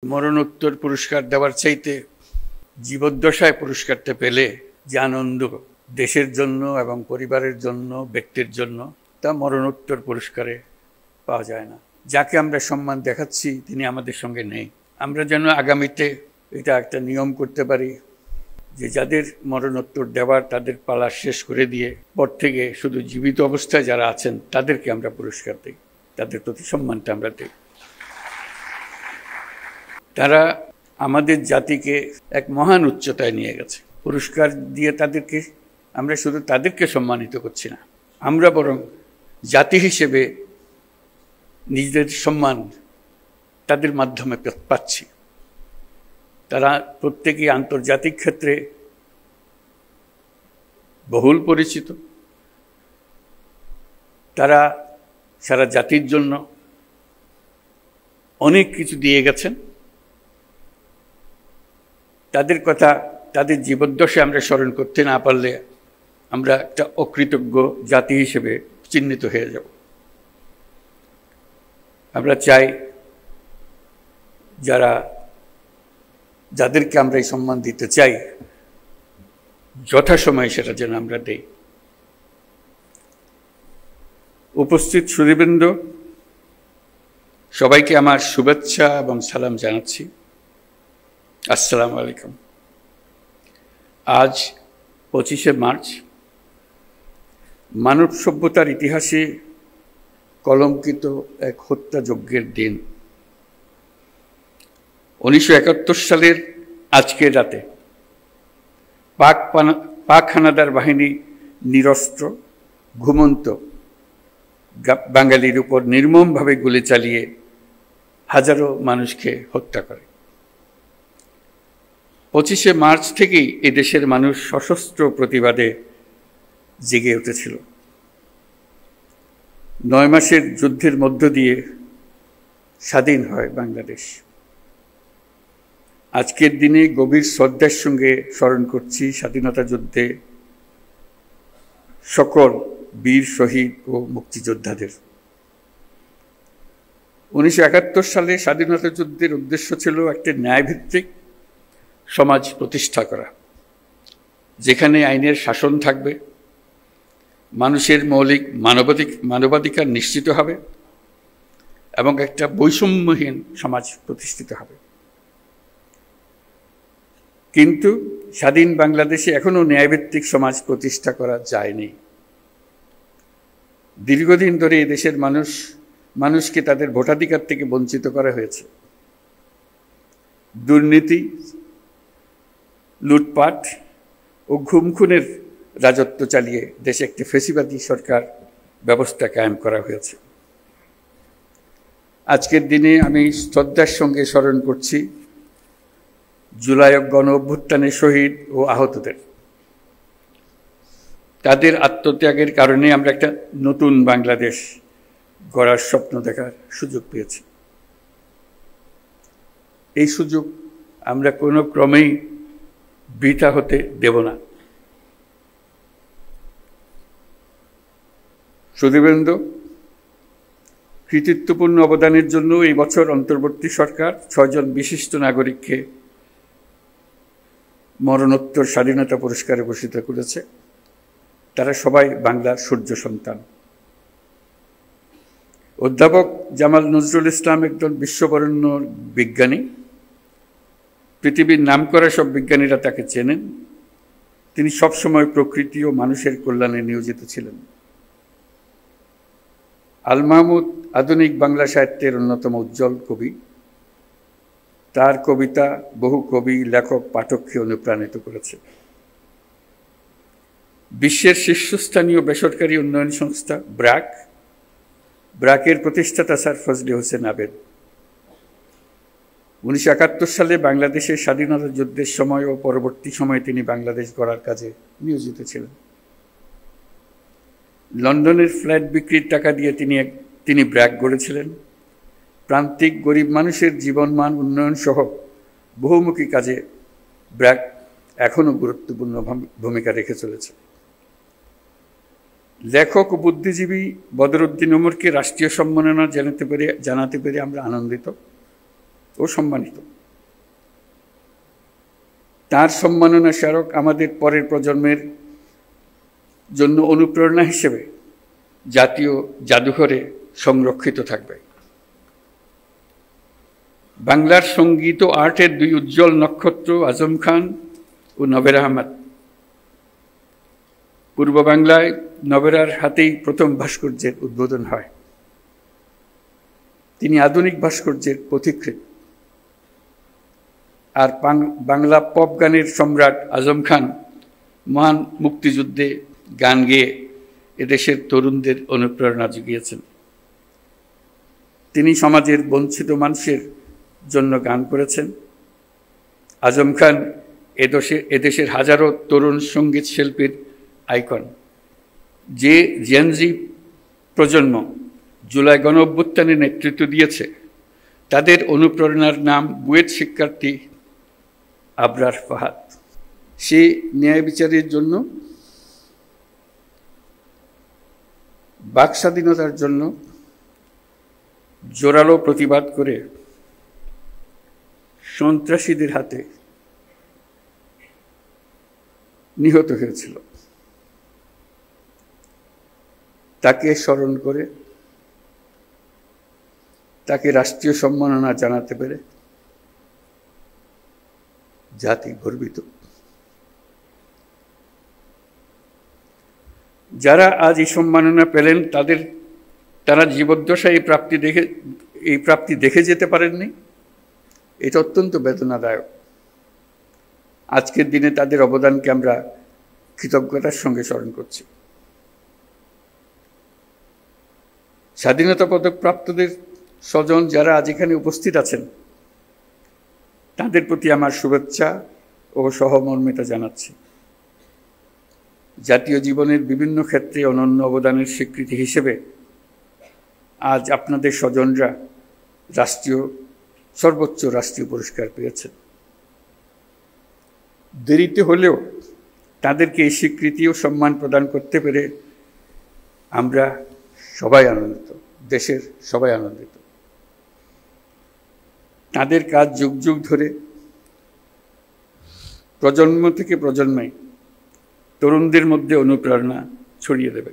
মরণোত্তর পুরস্কার দেওয়ার চাইতে জীবদ্দশায় পুরস্কারটা পেলে যে আনন্দ দেশের জন্য এবং পরিবারের জন্য, ব্যক্তির জন্য, তা মরণোত্তর পুরস্কারে পাওয়া যায় না। যাকে আমরা সম্মান দেখাচ্ছি তিনি আমাদের সঙ্গে নেই। আমরা যেন আগামীতে এটা একটা নিয়ম করতে পারি যে যাদের মরণোত্তর দেওয়ার তাদের পালা শেষ করে দিয়ে পর থেকে শুধু জীবিত অবস্থায় যারা আছেন তাদেরকে আমরা পুরস্কার দিই, তাদের প্রতি সম্মানটা আমরা দিই। তারা আমাদের জাতিকে এক মহান উচ্চতায় নিয়ে গেছে। পুরস্কার দিয়ে আমরা শুধু তাদেরকে সম্মানিত করছি না, আমরা বরং জাতি হিসেবে নিজেদের সম্মান তাদের মাধ্যমে পাচ্ছি। তারা প্রত্যেকেই আন্তর্জাতিক ক্ষেত্রে বহুল পরিচিত। তারা সারা জাতির জন্য অনেক কিছু দিয়ে গেছেন। তাদের কথা, তাদের জীবদ্দশায় আমরা স্মরণ করতে না পারলে আমরা একটা অকৃতজ্ঞ জাতি হিসেবে চিহ্নিত হয়ে যাব। আমরা চাই যাদেরকে আমরা এই সম্মান দিতে চাই যথাসময়ে সেটা যেন আমরা দেই। উপস্থিত সুধীবৃন্দ, সবাইকে আমার শুভেচ্ছা এবং সালাম জানাচ্ছি। আসসালামু আলাইকুম। আজ 25শে মার্চ, মানব সভ্যতার ইতিহাসে কলঙ্কিত এক হত্যাযজ্ঞের দিন। 1971 সালের আজকের রাতে পাক হানাদার বাহিনী নিরস্ত্র ঘুমন্ত বাঙালির উপর নির্মমভাবে গুলি চালিয়ে হাজারো মানুষকে হত্যা করে। 25শে মার্চ থেকেই এদেশের মানুষ সশস্ত্র প্রতিবাদে জেগে উঠেছিল। 9 মাসের যুদ্ধের মধ্য দিয়ে স্বাধীন হয় বাংলাদেশ। আজকের দিনে গভীর শ্রদ্ধার সঙ্গে স্মরণ করছি স্বাধীনতা যুদ্ধে সকল বীর শহীদ ও মুক্তিযোদ্ধাদের। 1971 সালে স্বাধীনতা যুদ্ধের উদ্দেশ্য ছিল একটি ন্যায়ভিত্তিক সমাজ প্রতিষ্ঠা করা, যেখানে আইনের শাসন থাকবে, মানুষের মৌলিক মানবাধিকার নিশ্চিত হবে এবং একটা বৈষম্যহীন সমাজ প্রতিষ্ঠিত হবে। কিন্তু স্বাধীন বাংলাদেশে এখনো ন্যায়ভিত্তিক সমাজ প্রতিষ্ঠা করা যায়নি। দীর্ঘদিন ধরে এদেশের মানুষকে তাদের ভোটাধিকার থেকে বঞ্চিত করা হয়েছে। দুর্নীতি, লুটপাট ও খুনের রাজত্ব চালিয়ে দেশে একটি ফ্যাসিবাদী সরকার ব্যবস্থা কায়েম করা হয়েছে। আজকের দিনে আমি শ্রদ্ধার সঙ্গে স্মরণ করছি জুলাই গণ অভ্যুত্থানের শহীদ ও আহতদের। তাদের আত্মত্যাগের কারণে আমরা একটা নতুন বাংলাদেশ গড়ার স্বপ্ন দেখার সুযোগ পেয়েছি। এই সুযোগ আমরা কোনো ক্রমেই বৃথা হতে দেব না। সুধীবৃন্দ, কৃতিত্বপূর্ণ অবদানের জন্য এই বছর অন্তর্বর্তী সরকার 6 জন বিশিষ্ট নাগরিককে মরণোত্তর স্বাধীনতা পুরস্কারে ভূষিত করেছে। তারা সবাই বাংলার সূর্য সন্তান। অধ্যাপক জামাল নজরুল ইসলাম একজন বিশ্ববরেণ্য বিজ্ঞানী। পৃথিবীর নামকরা সব বিজ্ঞানীরা তাকে চেনেন। তিনি সবসময় প্রকৃতি ও মানুষের কল্যাণে নিয়োজিত ছিলেন। আল মাহমুদ আধুনিক বাংলা সাহিত্যের অন্যতম উজ্জ্বল কবি। তার কবিতা বহু কবি, লেখক, পাঠককে অনুপ্রাণিত করেছে। বিশ্বের শীর্ষস্থানীয় বেসরকারি উন্নয়ন সংস্থা ব্র্যাকের প্রতিষ্ঠাতা স্যার ফজলে হোসেন আবেদ 1971 সালে বাংলাদেশের স্বাধীনতা যুদ্ধের সময় ও পরবর্তী সময়ে তিনি বাংলাদেশ গড়ার কাজে নিয়োজিত ছিলেন। লন্ডনের ফ্ল্যাট বিক্রির টাকা দিয়ে তিনি ব্র্যাক গড়েছিলেন। প্রান্তিক গরিব মানুষের জীবনমান উন্নয়ন সহ বহুমুখী কাজে ব্র্যাক এখনও গুরুত্বপূর্ণ ভূমিকা রেখে চলেছে। লেখক ও বুদ্ধিজীবী বদরুদ্দিন ওমরকে রাষ্ট্রীয় সম্মাননা জানাতে পেরে আমরা আনন্দিত। ও সম্মানিত। তার সম্মাননা স্মারক আমাদের পরের প্রজন্মের জন্য অনুপ্রেরণা হিসেবে জাতীয় জাদুঘরে সংরক্ষিত থাকবে। বাংলার সঙ্গীত ও আর্টের দুই উজ্জ্বল নক্ষত্র আজম খান ও নবের আহমদ। পূর্ব বাংলায় নবেরার হাতেই প্রথম ভাস্কর্যের উদ্বোধন হয়। তিনি আধুনিক ভাস্কর্যের পথিকৃৎ। আর বাংলা পপ গানের সম্রাট আজম খান মহান মুক্তিযুদ্ধে গান গেয়ে এদেশের তরুণদের অনুপ্রেরণা জুগিয়েছেন। তিনি সমাজের বঞ্চিত মানুষের জন্য গান করেছেন। আজম খান এদেশের হাজারো তরুণ সঙ্গীত শিল্পীর আইকন। যে জেনজি প্রজন্ম জুলাই গণ অভ্যুত্থানে নেতৃত্ব দিয়েছে, তাদের অনুপ্রেরণার নাম বুয়েট শিক্ষার্থী আবরার ফাহাদ। সে ন্যায় বিচারের জন্য, বাক স্বাধীনতার জন্য জোরালো প্রতিবাদ করে সন্ত্রাসীদের হাতে নিহত হয়েছিল। তাকে স্মরণ করে, তাকে রাষ্ট্রীয় সম্মাননা জানাতে পেরে জাতি গর্বিত। যারা আজ এই সম্মাননা পেলেন, তারা জীবদ্দশায় এই প্রাপ্তি দেখে যেতে পারেননি। এটা অত্যন্ত বেদনাদায়ক। আজকের দিনে তাদের অবদানকে আমরা কৃতজ্ঞতার সঙ্গে স্মরণ করছি। স্বাধীনতা পদক প্রাপ্তদের স্বজন যারা আজ এখানে উপস্থিত আছেন, তাদের প্রতি আমার শুভেচ্ছা ও সহমর্মিতা জানাচ্ছি। জাতীয় জীবনের বিভিন্ন ক্ষেত্রে অনন্য অবদানের স্বীকৃতি হিসেবে আজ আপনাদের স্বজনরা সর্বোচ্চ রাষ্ট্রীয় পুরস্কার পেয়েছেন। দেরিতে হলেও তাদেরকে এই স্বীকৃতি ও সম্মান প্রদান করতে পেরে আমরা সবাই আনন্দিত, দেশের সবাই আনন্দিত। তাদের কাজ যুগ যুগ ধরে প্রজন্ম থেকে প্রজন্মে তরুণদের মধ্যে অনুপ্রেরণা ছড়িয়ে দেবে।